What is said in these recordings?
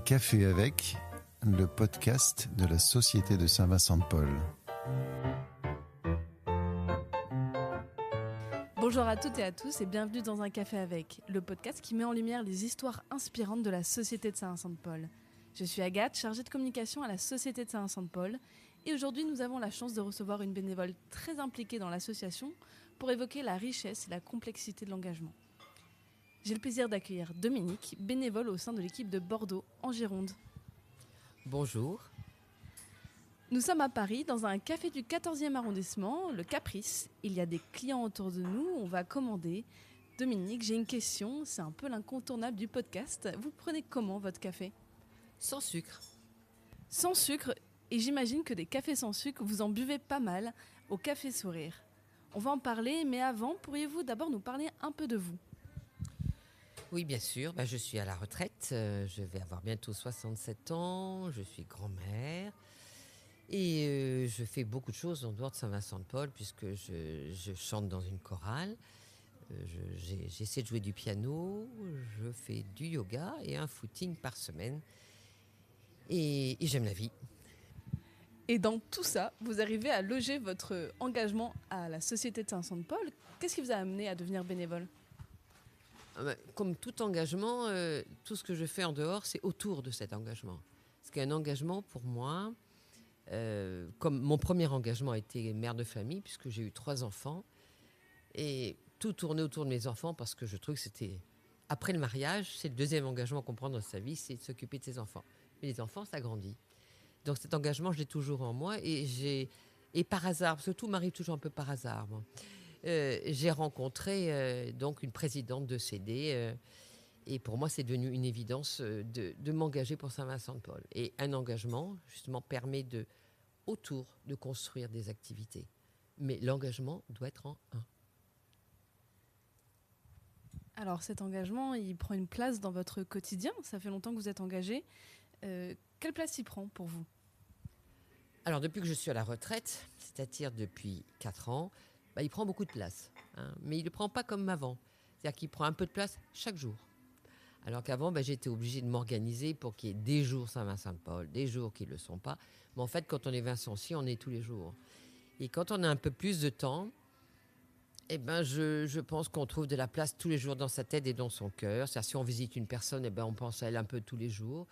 Café avec, le podcast de la Société de Saint-Vincent-de-Paul. Bonjour à toutes et à tous et bienvenue dans un Café avec, le podcast qui met en lumière les histoires inspirantes de la Société de Saint-Vincent-de-Paul. Je suis Agathe, chargée de communication à la Société de Saint-Vincent-de-Paul, et aujourd'hui nous avons la chance de recevoir une bénévole très impliquée dans l'association pour évoquer la richesse et la complexité de l'engagement. J'ai le plaisir d'accueillir Dominique, bénévole au sein de l'équipe de Bordeaux, en Gironde. Bonjour. Nous sommes à Paris, dans un café du 14e arrondissement, le Caprice. Il y a des clients autour de nous, on va commander. Dominique, j'ai une question, c'est un peu l'incontournable du podcast. Vous prenez comment votre café ? Sans sucre. Sans sucre, et j'imagine que des cafés sans sucre, vous en buvez pas mal au Café Sourire. On va en parler, mais avant, pourriez-vous d'abord nous parler un peu de vous ? Oui, bien sûr. Je suis à la retraite. Je vais avoir bientôt 67 ans. Je suis grand-mère. Et je fais beaucoup de choses en dehors de Saint-Vincent-de-Paul puisque je chante dans une chorale. J'essaie de jouer du piano. Je fais du yoga et un footing par semaine. Et j'aime la vie. Et dans tout ça, vous arrivez à loger votre engagement à la Société de Saint-Vincent-de-Paul. Qu'est-ce qui vous a amené à devenir bénévole ? Comme tout engagement, tout ce que je fais en dehors, c'est autour de cet engagement. Parce qu'un engagement, pour moi, comme mon premier engagement a été mère de famille, puisque j'ai eu 3 enfants, et tout tournait autour de mes enfants, parce que je trouve que c'était... Après le mariage, c'est le deuxième engagement qu'on prend dans sa vie, c'est de s'occuper de ses enfants. Mais les enfants, ça grandit. Donc cet engagement, je l'ai toujours en moi, et par hasard, parce que tout m'arrive toujours un peu par hasard, moi. J'ai rencontré donc une présidente de CD et pour moi c'est devenu une évidence de m'engager pour Saint-Vincent-de-Paul. Et un engagement justement permet autour de construire des activités. Mais l'engagement doit être en un. Alors cet engagement, il prend une place dans votre quotidien. Ça fait longtemps que vous êtes engagé. Quelle place il prend pour vous ? Alors depuis que je suis à la retraite, c'est-à-dire depuis 4 ans, il prend beaucoup de place, hein, mais il ne le prend pas comme avant. C'est-à-dire qu'il prend un peu de place chaque jour. Alors qu'avant, j'étais obligée de m'organiser pour qu'il y ait des jours Saint-Vincent-de-Paul, des jours qui ne le sont pas. Mais en fait, quand on est Vincency, on est tous les jours. Et quand on a un peu plus de temps, je pense qu'on trouve de la place tous les jours dans sa tête et dans son cœur. C'est-à-dire si on visite une personne, on pense à elle un peu tous les jours.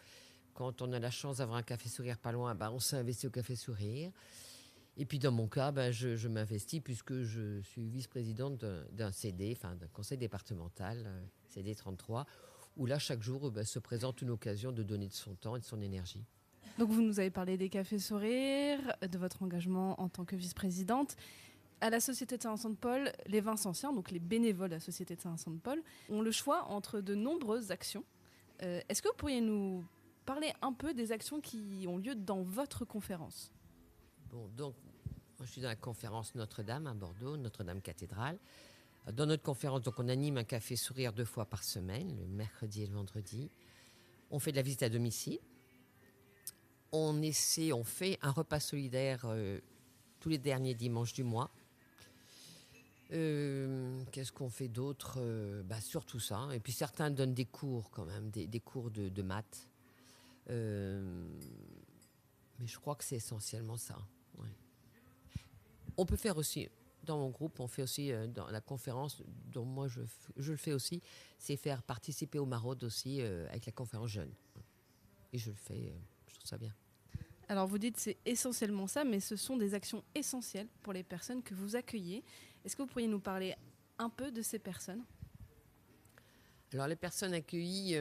Quand on a la chance d'avoir un Café Sourire pas loin, on s'est investi au Café Sourire. Et puis dans mon cas, je m'investis puisque je suis vice-présidente d'un CD, d'un conseil départemental, CD 33, où là, chaque jour, se présente une occasion de donner de son temps et de son énergie. Donc vous nous avez parlé des Cafés Sourire, de votre engagement en tant que vice-présidente. À la Société de Saint-Vincent-de-Paul, les Vincenciens, donc les bénévoles de la Société de Saint-Vincent-de-Paul, ont le choix entre de nombreuses actions. Est-ce que vous pourriez nous parler un peu des actions qui ont lieu dans votre conférence ? Bon, donc, moi, je suis dans la conférence Notre-Dame à Bordeaux, Notre-Dame cathédrale. Dans notre conférence, donc, on anime un Café Sourire 2 fois par semaine, le mercredi et le vendredi. On fait de la visite à domicile. On fait un repas solidaire tous les derniers dimanches du mois. Qu'est-ce qu'on fait d'autre ? Surtout ça. Et puis certains donnent des cours quand même, des cours de maths. Mais je crois que c'est essentiellement ça. Ouais. On peut faire aussi, dans mon groupe, on fait aussi, dans la conférence, dont moi je le fais aussi, c'est faire participer au maraude aussi avec la conférence jeune. Et je le fais, je trouve ça bien. Alors vous dites c'est essentiellement ça, mais ce sont des actions essentielles pour les personnes que vous accueillez. Est-ce que vous pourriez nous parler un peu de ces personnes ? Alors les personnes accueillies,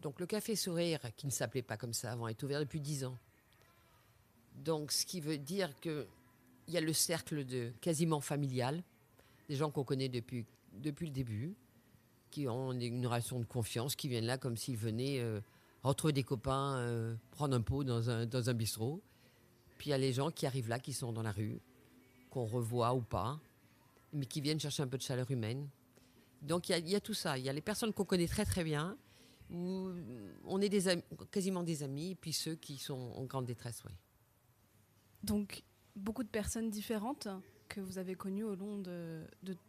donc le Café Sourire, qui ne s'appelait pas comme ça avant, est ouvert depuis 10 ans. Donc ce qui veut dire qu'il y a le cercle quasiment familial, des gens qu'on connaît depuis le début, qui ont une relation de confiance, qui viennent là comme s'ils venaient retrouver des copains, prendre un pot dans un bistrot. Puis il y a les gens qui arrivent là, qui sont dans la rue, qu'on revoit ou pas, mais qui viennent chercher un peu de chaleur humaine. Donc il y a tout ça. Il y a les personnes qu'on connaît très très bien, où on est quasiment des amis, et puis ceux qui sont en grande détresse, oui. Donc beaucoup de personnes différentes que vous avez connues au long de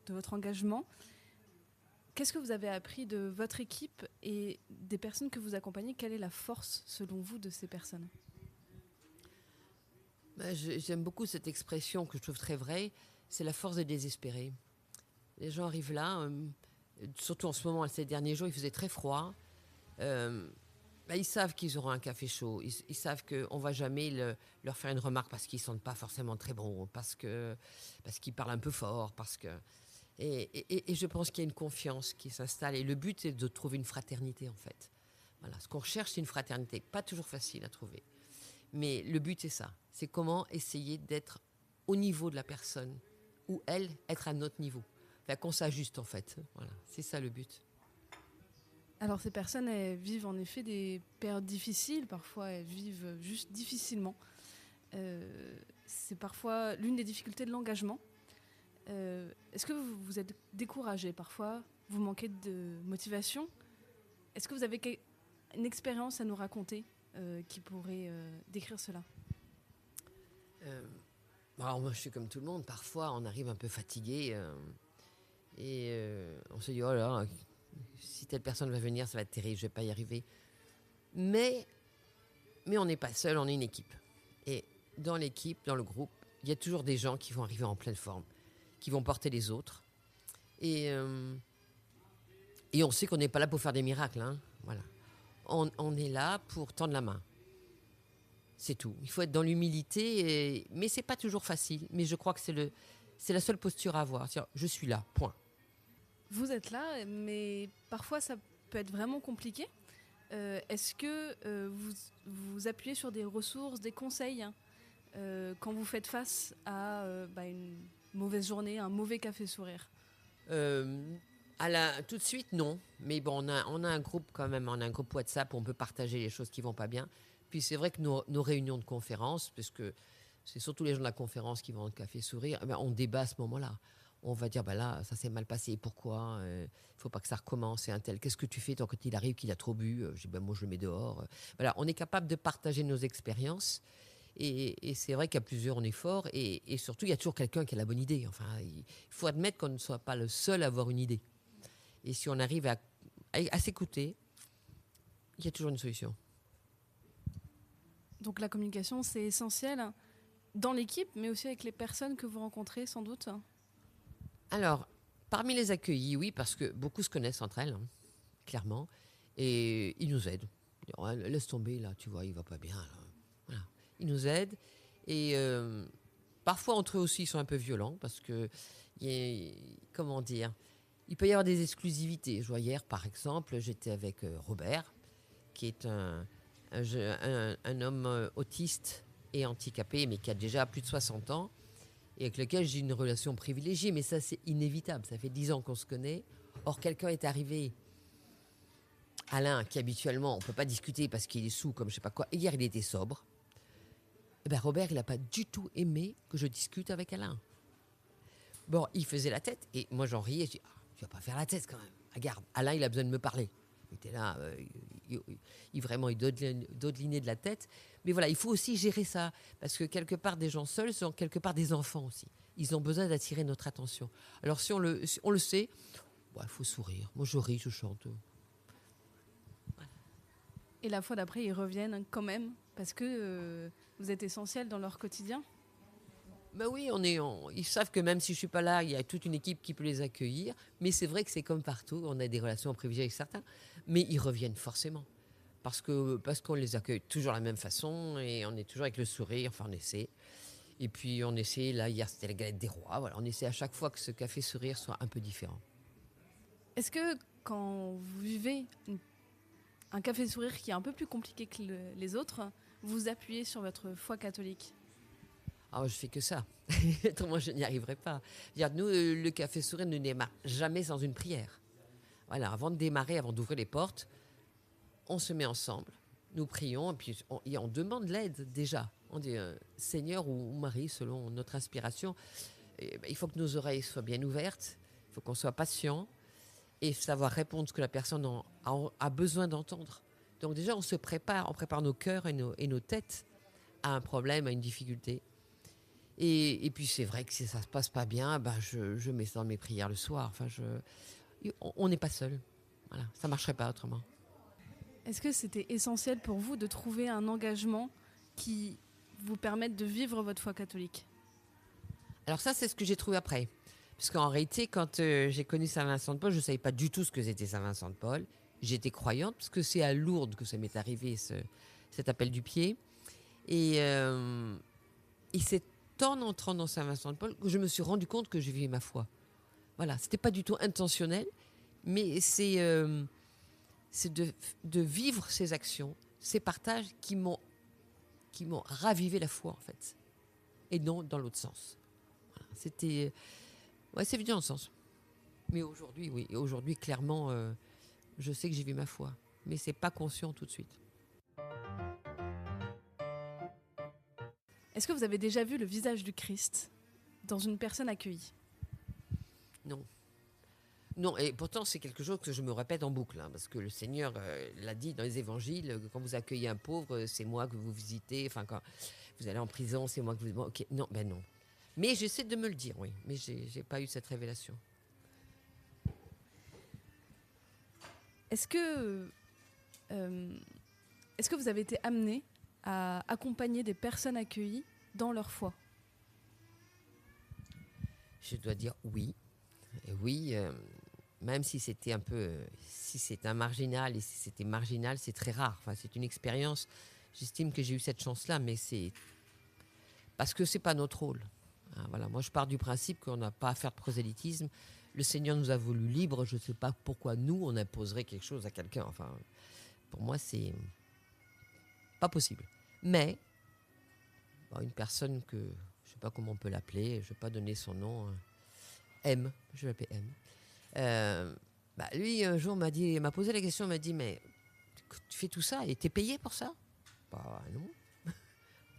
votre engagement. Qu'est-ce que vous avez appris de votre équipe et des personnes que vous accompagnez? Quelle est la force, selon vous, de ces personnes? J'aime beaucoup cette expression que je trouve très vraie, c'est la force des désespérés. Les gens arrivent là, surtout en ce moment, ces derniers jours, il faisait très froid. Ils savent qu'ils auront un café chaud. Ils savent qu'on ne va jamais leur faire une remarque parce qu'ils ne sentent pas forcément très bons, parce qu'ils parlent un peu fort. Et je pense qu'il y a une confiance qui s'installe. Et le but, c'est de trouver une fraternité, en fait. Voilà. Ce qu'on recherche, c'est une fraternité. Pas toujours facile à trouver. Mais le but, c'est ça. C'est comment essayer d'être au niveau de la personne ou elle, être à notre niveau. Enfin, qu'on s'ajuste, en fait. Voilà. C'est ça le but. Alors ces personnes, elles vivent en effet des périodes difficiles, parfois elles vivent juste difficilement. C'est parfois l'une des difficultés de l'engagement. Est-ce que vous êtes découragé parfois? Vous manquez de motivation? Est-ce que vous avez une expérience à nous raconter qui pourrait décrire cela? Alors moi je suis comme tout le monde, parfois on arrive un peu fatigué on se dit oh là, si telle personne va venir ça va être terrible, je vais pas y arriver. Mais on n'est pas seul, on est une équipe. Et dans l'équipe, dans le groupe, il y a toujours des gens qui vont arriver en pleine forme, qui vont porter les autres. Et on sait qu'on n'est pas là pour faire des miracles. Hein. Voilà. On est là pour tendre la main. C'est tout. Il faut être dans l'humilité, mais c'est pas toujours facile. Mais je crois que c'est la seule posture à avoir. C'est-à-dire, je suis là, point. Vous êtes là, mais parfois ça peut être vraiment compliqué. Est-ce que vous appuyez sur des ressources, des conseils quand vous faites face à une mauvaise journée, un mauvais café sourire? Tout de suite, non. Mais bon, on a un groupe quand même, on a un groupe WhatsApp où on peut partager les choses qui vont pas bien. Puis c'est vrai que nos réunions de conférence, parce que c'est surtout les gens de la conférence qui vont au café sourire, on débat à ce moment-là. On va dire, là, ça s'est mal passé, pourquoi? Il ne faut pas que ça recommence, et un tel. Qu'est-ce que tu fais quand il arrive qu'il a trop bu? Je dis, moi, je le mets dehors. Voilà, on est capable de partager nos expériences. Et c'est vrai qu'à plusieurs, on est fort. Et surtout, il y a toujours quelqu'un qui a la bonne idée. Enfin, il faut admettre qu'on ne soit pas le seul à avoir une idée. Et si on arrive à s'écouter, il y a toujours une solution. Donc la communication, c'est essentiel dans l'équipe, mais aussi avec les personnes que vous rencontrez, sans doute. Alors, parmi les accueillis, oui, parce que beaucoup se connaissent entre elles, hein, clairement, et ils nous aident. Ils disent, laisse tomber, là, tu vois, il va pas bien. Là. Voilà. Ils nous aident, et parfois entre eux aussi, ils sont un peu violents, parce que, comment dire, il peut y avoir des exclusivités. Je vois hier, par exemple, j'étais avec Robert, qui est un homme autiste et handicapé, mais qui a déjà plus de 60 ans, et avec lequel j'ai une relation privilégiée, mais ça c'est inévitable, ça fait 10 ans qu'on se connaît. Or quelqu'un est arrivé, Alain, qui habituellement on ne peut pas discuter parce qu'il est sous comme je sais pas quoi, et hier il était sobre. Et Robert il n'a pas du tout aimé que je discute avec Alain. Bon, il faisait la tête, et moi j'en riais, je dis, tu vas pas faire la tête quand même, regarde, Alain il a besoin de me parler. Il était là, il dodelinait de la tête. Mais voilà, il faut aussi gérer ça. Parce que quelque part, des gens seuls sont quelque part des enfants aussi. Ils ont besoin d'attirer notre attention. Alors si on le sait, il faut sourire. Moi, je ris, je chante. Voilà. Et la fois d'après, ils reviennent quand même parce que vous êtes essentiel dans leur quotidien. Oui, ils savent que même si je ne suis pas là, il y a toute une équipe qui peut les accueillir. Mais c'est vrai que c'est comme partout, on a des relations privilégiées avec certains. Mais ils reviennent forcément. Parce qu'on les accueille toujours de la même façon et on est toujours avec le sourire, enfin on essaie. Et puis on essaie, là hier c'était la galette des rois, voilà, on essaie à chaque fois que ce café sourire soit un peu différent. Est-ce que quand vous vivez un café sourire qui est un peu plus compliqué que les autres, vous appuyez sur votre foi catholique? Je fais que ça. Autrement, je n'y arriverai pas. Nous, le café sourire ne démarre jamais sans une prière. Voilà, avant de démarrer, avant d'ouvrir les portes, on se met ensemble, nous prions, et puis on demande l'aide déjà. On dit Seigneur ou Marie, selon notre inspiration. Il faut que nos oreilles soient bien ouvertes, il faut qu'on soit patient et savoir répondre ce que la personne a besoin d'entendre. Donc déjà, on prépare nos cœurs et nos têtes à un problème, à une difficulté. Et puis c'est vrai que si ça se passe pas bien, je mets ça dans mes prières le soir. On n'est pas seul. Voilà, ça ne marcherait pas autrement. Est-ce que c'était essentiel pour vous de trouver un engagement qui vous permette de vivre votre foi catholique ? Alors ça, c'est ce que j'ai trouvé après. Parce qu'en réalité, quand j'ai connu Saint-Vincent-de-Paul, je ne savais pas du tout ce que c'était Saint-Vincent-de-Paul. J'étais croyante, parce que c'est à Lourdes que ça m'est arrivé, cet appel du pied. Et c'est en entrant dans Saint-Vincent-de-Paul que je me suis rendu compte que je vivais ma foi. Voilà, ce n'était pas du tout intentionnel, mais c'est de vivre ces actions, ces partages qui m'ont ravivé la foi, en fait. Et non dans l'autre sens. Voilà, c'est venu dans le sens. Mais aujourd'hui, oui. Et aujourd'hui, clairement, je sais que j'ai vu ma foi. Mais ce n'est pas conscient tout de suite. Est-ce que vous avez déjà vu le visage du Christ dans une personne accueillie ? Non. Non, et pourtant, c'est quelque chose que je me répète en boucle. Parce que le Seigneur l'a dit dans les évangiles, quand vous accueillez un pauvre, c'est moi que vous visitez. Enfin, quand vous allez en prison, c'est moi que vous... Bon, ok, non, ben non. Mais j'essaie de me le dire, oui. Mais je n'ai pas eu cette révélation. Est-ce que vous avez été amené à accompagner des personnes accueillies dans leur foi ? Je dois dire oui. Et oui, même si c'était si c'est un marginal, et si c'était marginal, c'est très rare. Enfin, c'est une expérience. J'estime que j'ai eu cette chance-là, mais c'est parce que c'est pas notre rôle. Voilà, moi, je pars du principe qu'on n'a pas à faire de prosélytisme. Le Seigneur nous a voulu libres. Je ne sais pas pourquoi nous, on imposerait quelque chose à quelqu'un. Enfin, pour moi, c'est pas possible. Mais une personne que je ne sais pas comment on peut l'appeler, je ne vais pas donner son nom. M, je vais l'appeler M. Lui, un jour, m'a posé la question, m'a dit, mais tu fais tout ça et t'es payé pour ça ? Non.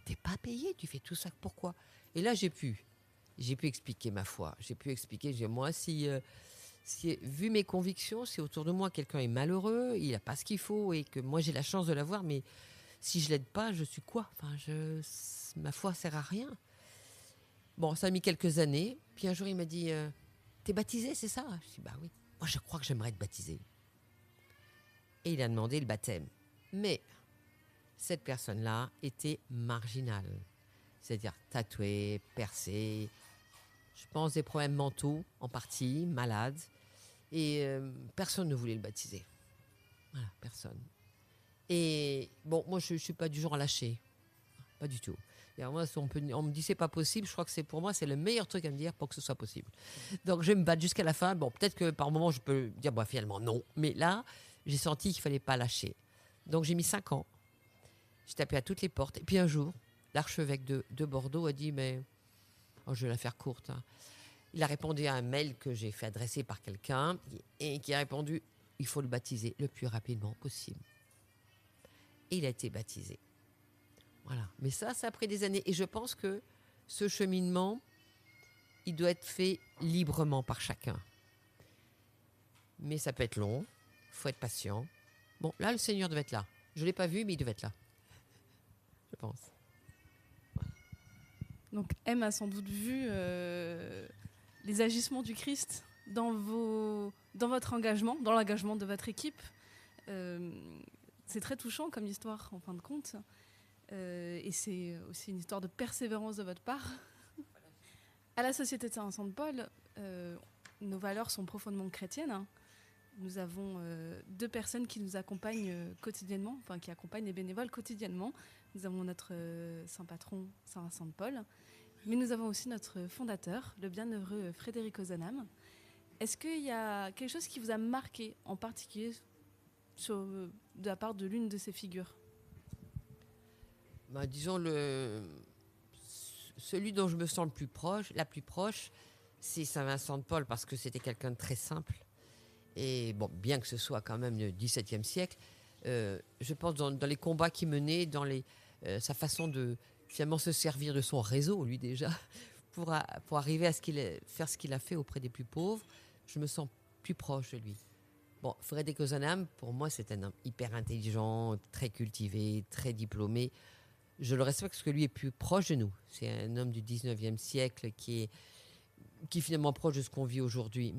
T'es pas payé, tu fais tout ça, pourquoi ? Et là, j'ai pu expliquer ma foi. J'ai pu expliquer, moi, si vu mes convictions, si autour de moi, quelqu'un est malheureux, il n'a pas ce qu'il faut et que moi, j'ai la chance de l'avoir, mais si je l'aide pas, je suis quoi ? Enfin, ma foi sert à rien. Bon, ça a mis quelques années. Puis un jour, il m'a dit, t'es baptisé, c'est ça ? Je dis, oui. Moi, je crois que j'aimerais être baptisé. Et il a demandé le baptême. Mais cette personne-là était marginale. C'est-à-dire tatouée, percée. Je pense des problèmes mentaux, en partie, malade. Et personne ne voulait le baptiser. Voilà, personne. Et bon, moi, je ne suis pas du genre à lâcher. Pas du tout. Et moi, on me dit c'est pas possible, je crois que pour moi c'est le meilleur truc à me dire pour que ce soit possible. Donc je vais me battre jusqu'à la fin. Bon, peut-être que par moment je peux dire finalement non, mais là j'ai senti qu'il fallait pas lâcher. Donc j'ai mis 5 ans. J'ai tapé à toutes les portes. Et puis un jour, l'archevêque de Bordeaux a dit je vais la faire courte. Il a répondu à un mail que j'ai fait adresser par quelqu'un et qui a répondu il faut le baptiser le plus rapidement possible. Et il a été baptisé. Voilà. Mais ça a pris des années. Et je pense que ce cheminement, il doit être fait librement par chacun. Mais ça peut être long. Il faut être patient. Bon, là, le Seigneur devait être là. Je ne l'ai pas vu, mais il devait être là. Je pense. Voilà. Donc, M a sans doute vu les agissements du Christ dans votre engagement, dans l'engagement de votre équipe. C'est très touchant comme histoire, en fin de compte. Et c'est aussi une histoire de persévérance de votre part. À la Société de Saint-Vincent-de-Paul, nos valeurs sont profondément chrétiennes. Nous avons 2 personnes qui nous accompagnent quotidiennement, enfin qui accompagnent les bénévoles quotidiennement. Nous avons notre saint patron Saint-Vincent-de-Paul, mais nous avons aussi notre fondateur, le bienheureux Frédéric Ozanam. Est-ce qu'il y a quelque chose qui vous a marqué en particulier de la part de l'une de ces figures ? Disons, celui dont je me sens la plus proche, c'est Saint-Vincent-de-Paul, parce que c'était quelqu'un de très simple. Et bon, bien que ce soit quand même le XVIIe siècle, je pense dans les combats qu'il menait, dans sa façon de finalement se servir de son réseau, lui déjà, pour arriver à faire ce qu'il a fait auprès des plus pauvres, je me sens plus proche de lui. Bon, Frédéric Ozanam, pour moi, c'est un homme hyper intelligent, très cultivé, très diplômé. Je le respecte parce que lui est plus proche de nous. C'est un homme du 19e siècle qui est finalement proche de ce qu'on vit aujourd'hui.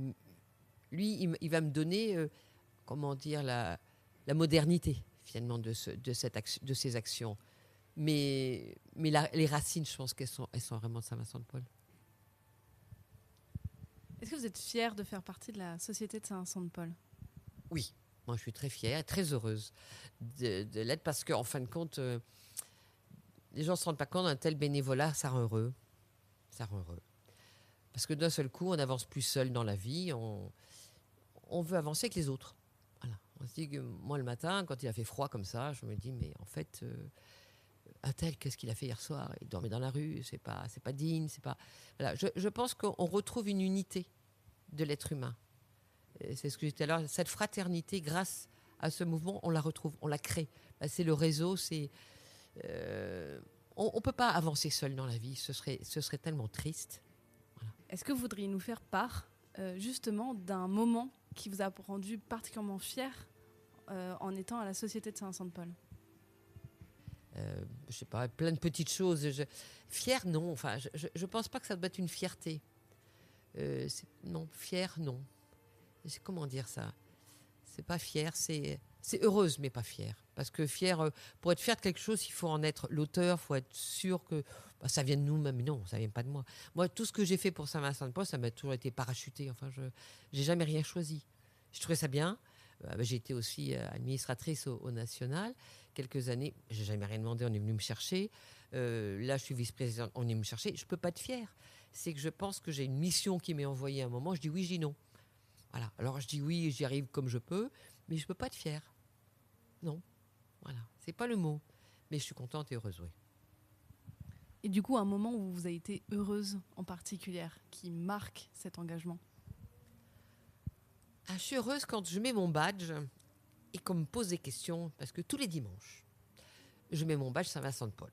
lui, il va me donner, comment dire, la modernité, finalement, de ces actions. Mais les racines, je pense elles sont vraiment de Saint-Vincent-de-Paul. Est-ce que vous êtes fière de faire partie de la Société de Saint-Vincent-de-Paul ? Oui, moi je suis très fière et très heureuse de l'être parce qu'en fin de compte, les gens ne se rendent pas compte d'un tel bénévolat, ça rend heureux. Ça rend heureux. Parce que d'un seul coup, on n'avance plus seul dans la vie, on veut avancer avec les autres. Voilà. On se dit que moi le matin, quand il a fait froid comme ça, je me dis, mais en fait, un tel, qu'est-ce qu'il a fait hier soir ? Il dormait dans la rue, c'est pas digne, c'est pas... Voilà. Je pense qu'on retrouve une unité de l'être humain. Et c'est ce que je disais tout à l'heure, cette fraternité, grâce à ce mouvement, on la retrouve, on la crée. Là, c'est le réseau, on ne peut pas avancer seul dans la vie, ce serait tellement triste. Voilà. Est-ce que vous voudriez nous faire part justement d'un moment qui vous a rendu particulièrement fier en étant à la Société de Saint-Vincent-de-Paul ? Je sais pas, plein de petites choses. Fier, non. Enfin, je pense pas que ça doit être une fierté. Non, fier, non. Comment dire ça ? C'est pas fier, c'est heureuse, mais pas fière. Parce que fier, pour être fier de quelque chose, il faut en être l'auteur, il faut être sûr que ça vient de nous-mêmes. Non, ça vient pas de moi. Moi, tout ce que j'ai fait pour Saint-Vincent-de-Paul, ça m'a toujours été parachuté. Enfin, j'ai jamais rien choisi. Je trouvais ça bien. J'ai été aussi administratrice au national quelques années. J'ai jamais rien demandé, on est venu me chercher. Là, je suis vice-présidente, on est venu me chercher. Je peux pas être fière. C'est que je pense que j'ai une mission qui m'est envoyée à un moment. Je dis oui, je dis non. Voilà. Alors je dis oui, j'y arrive comme je peux, mais je peux pas être fière. Non. Voilà. C'est pas le mot. Mais je suis contente et heureuse, oui. Et du coup, un moment où vous avez été heureuse en particulier, qui marque cet engagement ? Je suis heureuse quand je mets mon badge et qu'on me pose des questions, parce que tous les dimanches, je mets mon badge Saint-Vincent-de-Paul.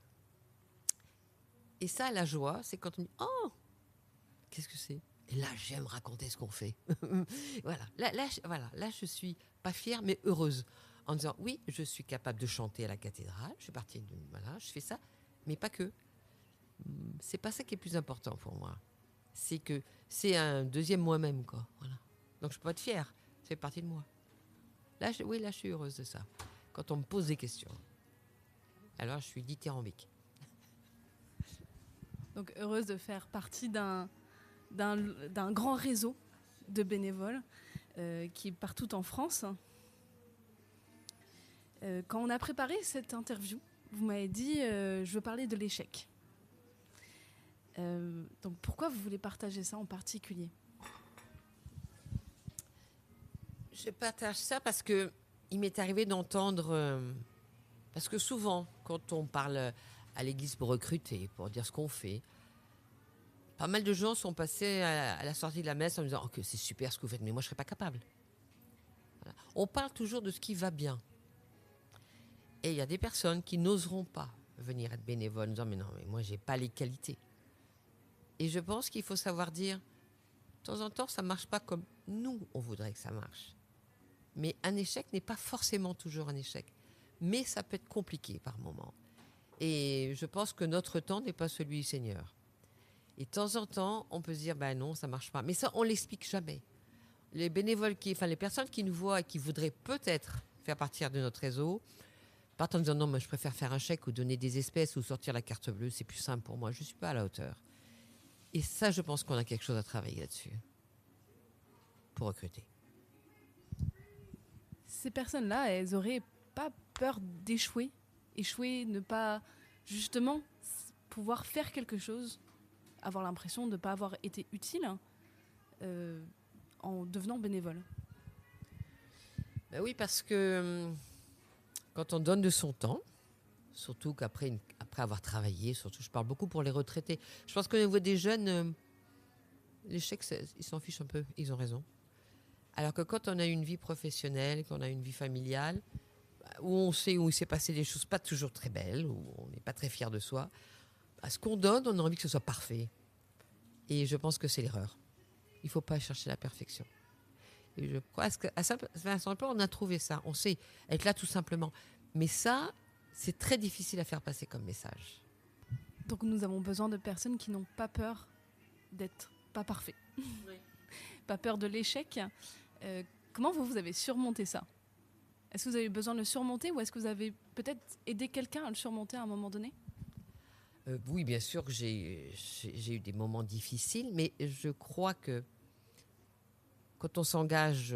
Et ça, la joie, c'est quand on me dit « Oh, qu'est-ce que c'est ?» Et là, j'aime raconter ce qu'on fait. Voilà. Là, je suis pas fière, mais heureuse. En disant, oui, je suis capable de chanter à la cathédrale. Je suis partie voilà, je fais ça, mais pas que. C'est pas ça qui est plus important pour moi. C'est que c'est un deuxième moi-même, quoi. Voilà. Donc, je peux pas être fière. Ça fait partie de moi. Là, je suis heureuse de ça. Quand on me pose des questions. Alors, je suis dithyrambique. Donc, heureuse de faire partie d'un grand réseau de bénévoles qui est partout en France. Quand on a préparé cette interview, vous m'avez dit je veux parler de l'échec. Donc pourquoi vous voulez partager ça en particulier ? Je partage ça parce que il m'est arrivé d'entendre... parce que souvent, quand on parle à l'église pour recruter, pour dire ce qu'on fait, pas mal de gens sont passés à la sortie de la messe en me disant que c'est super ce que vous faites, mais moi je ne serais pas capable. Voilà. On parle toujours de ce qui va bien. Et il y a des personnes qui n'oseront pas venir être bénévoles en disant mais non, mais moi je n'ai pas les qualités. Et je pense qu'il faut savoir dire, de temps en temps, ça ne marche pas comme nous, on voudrait que ça marche. Mais un échec n'est pas forcément toujours un échec. Mais ça peut être compliqué par moments. Et je pense que notre temps n'est pas celui du Seigneur. Et de temps en temps, on peut se dire, ben non, ça ne marche pas. Mais ça, on ne l'explique jamais. Les bénévoles, les personnes qui nous voient et qui voudraient peut-être faire partie de notre réseau, partent en disant, non, moi, je préfère faire un chèque ou donner des espèces ou sortir la carte bleue, c'est plus simple pour moi, je ne suis pas à la hauteur. Et ça, je pense qu'on a quelque chose à travailler là-dessus pour recruter. Ces personnes-là, elles n'auraient pas peur d'échouer, ne pas justement pouvoir faire quelque chose, avoir l'impression de ne pas avoir été utile en devenant bénévole. Ben oui, parce que quand on donne de son temps, surtout qu'après avoir travaillé, surtout je parle beaucoup pour les retraités, je pense qu'au niveau des jeunes, l'échec, ils s'en fichent un peu, ils ont raison. Alors que quand on a une vie professionnelle, qu'on a une vie familiale, où on sait où il s'est passé des choses pas toujours très belles, où on n'est pas très fier de soi, à ce qu'on donne, on a envie que ce soit parfait. Et je pense que c'est l'erreur. Il ne faut pas chercher la perfection. Et je crois qu'à Saint-Vincent-de-Paul, on a trouvé ça. On sait être là tout simplement. Mais ça, c'est très difficile à faire passer comme message. Donc nous avons besoin de personnes qui n'ont pas peur d'être pas parfaits. Oui. Pas peur de l'échec. Comment vous avez surmonté ça ? Est-ce que vous avez eu besoin de le surmonter ou est-ce que vous avez peut-être aidé quelqu'un à le surmonter à un moment donné ? Oui, bien sûr que j'ai eu des moments difficiles, mais je crois que quand on s'engage,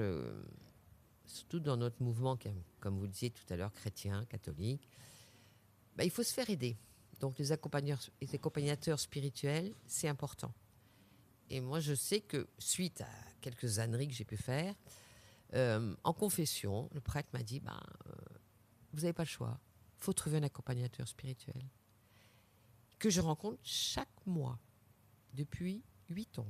surtout dans notre mouvement, comme vous le disiez tout à l'heure, chrétien, catholique, il faut se faire aider. Donc les accompagnateurs spirituels, c'est important. Et moi, je sais que suite à quelques âneries que j'ai pu faire, en confession, le prêtre m'a dit, vous n'avez pas le choix, il faut trouver un accompagnateur spirituel que je rencontre chaque mois depuis 8 ans.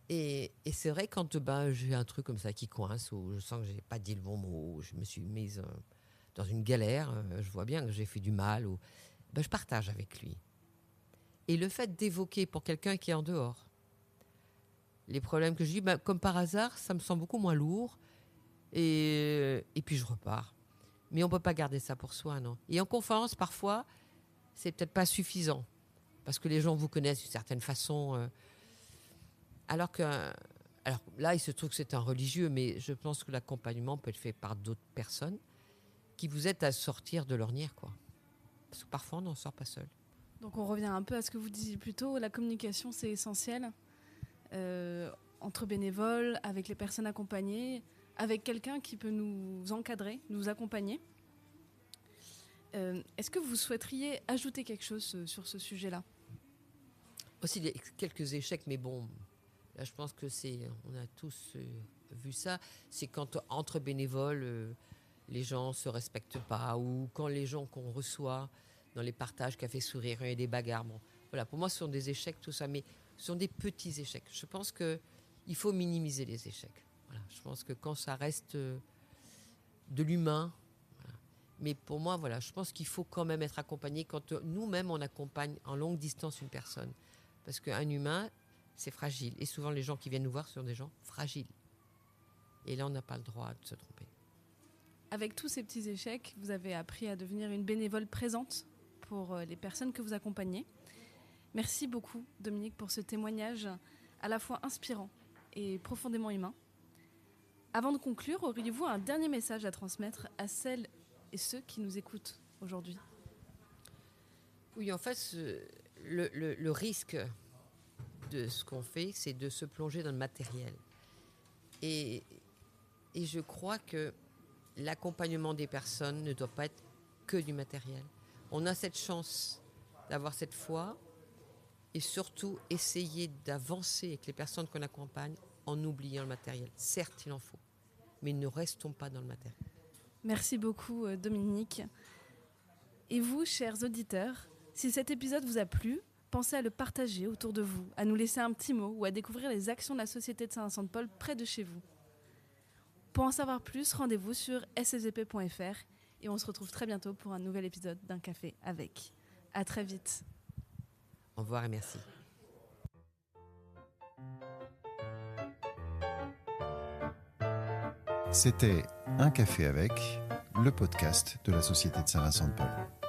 Et c'est vrai, quand j'ai un truc comme ça qui coince, ou je sens que je n'ai pas dit le bon mot, ou je me suis mise dans une galère, je vois bien que j'ai fait du mal, je partage avec lui. Et le fait d'évoquer pour quelqu'un qui est en dehors les problèmes que j'ai eus, comme par hasard, ça me semble beaucoup moins lourd, et puis je repars. Mais on ne peut pas garder ça pour soi, non. Et en conférence, parfois, c'est peut-être pas suffisant, parce que les gens vous connaissent d'une certaine façon. Alors là, il se trouve que c'est un religieux, mais je pense que l'accompagnement peut être fait par d'autres personnes qui vous aident à sortir de l'ornière, quoi. Parce que parfois, on n'en sort pas seul. Donc on revient un peu à ce que vous disiez plus tôt, la communication c'est essentiel, entre bénévoles, avec les personnes accompagnées, avec quelqu'un qui peut nous encadrer, nous accompagner. Est-ce que vous souhaiteriez ajouter quelque chose sur ce sujet-là ? Aussi, quelques échecs, mais bon, là je pense que on a tous vu ça, c'est quand entre bénévoles, les gens ne se respectent pas, ou quand les gens qu'on reçoit dans les partages Café Sourire, il y a des bagarres. Bon, voilà, pour moi, ce sont des échecs, tout ça, mais ce sont des petits échecs. Je pense qu'il faut minimiser les échecs. Voilà, je pense que quand ça reste de l'humain, voilà. Mais pour moi, voilà, je pense qu'il faut quand même être accompagné quand nous-mêmes, on accompagne en longue distance une personne. Parce qu'un humain, c'est fragile. Et souvent, les gens qui viennent nous voir sont des gens fragiles. Et là, on n'a pas le droit de se tromper. Avec tous ces petits échecs, vous avez appris à devenir une bénévole présente pour les personnes que vous accompagnez. Merci beaucoup, Dominique, pour ce témoignage à la fois inspirant et profondément humain. Avant de conclure, auriez-vous un dernier message à transmettre à celles et ceux qui nous écoutent aujourd'hui ? Oui, en fait, le risque de ce qu'on fait, c'est de se plonger dans le matériel. Et je crois que l'accompagnement des personnes ne doit pas être que du matériel. On a cette chance d'avoir cette foi et surtout essayer d'avancer avec les personnes qu'on accompagne en oubliant le matériel. Certes, il en faut, mais ne restons pas dans le matériel. Merci beaucoup, Dominique. Et vous, chers auditeurs, si cet épisode vous a plu, pensez à le partager autour de vous, à nous laisser un petit mot ou à découvrir les actions de la Société de Saint-Vincent-de-Paul près de chez vous. Pour en savoir plus, rendez-vous sur ssvp.fr et on se retrouve très bientôt pour un nouvel épisode d'Un café avec. À très vite. Au revoir et merci. C'était Un café avec, le podcast de la Société de Saint-Vincent-de-Paul.